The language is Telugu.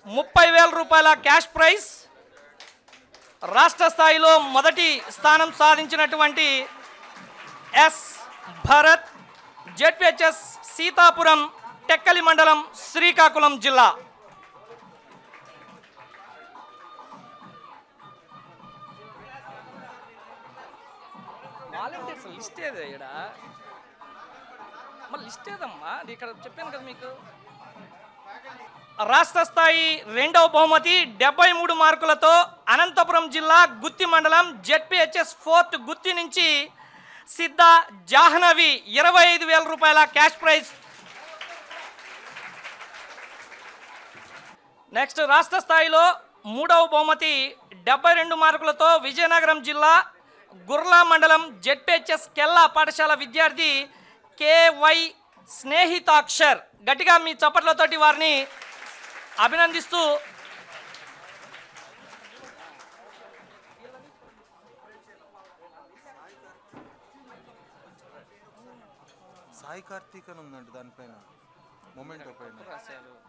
30,000 రూపాయల క్యాష్ ప్రైజ్. రాష్ట్ర స్థాయిలో మొదటి స్థానం సాధించినటువంటి ఎస్ భరత్, జెడ్పిహెచ్ఎస్ సీతాపురం, టెక్కలి మండలం, శ్రీకాకుళం జిల్లా. వాలంటీర్స్ లిస్ట్ ఏది ఇక్కడ? మరి లిస్ట్ ఏదమ్మా? ఇక్కడ చెప్పాను కదా మీకు. రాష్ట్ర స్థాయి రెండవ బహుమతి 73 మార్కులతో అనంతపురం జిల్లా గుత్తి మండలం జెడ్పిహెచ్ఎస్ ఫోర్త్ గుత్తి నుంచి సిద్ధ జాహ్నవి 25,000 రూపాయల క్యాష్ ప్రైజ్. నెక్స్ట్ రాష్ట్ర స్థాయిలో మూడవ బహుమతి 72 మార్కులతో విజయనగరం జిల్లా గుర్లా మండలం జెడ్పిహెచ్ఎస్ కెల్లా పాఠశాల విద్యార్థి కేవై స్నేహితాక్షర్. గట్టిగా మీ చప్పట్లతోటి వారిని అభినందిస్తూ సాయి కార్తీక్ అని ఉందండి దానిపైన, మొమెంటో పైన.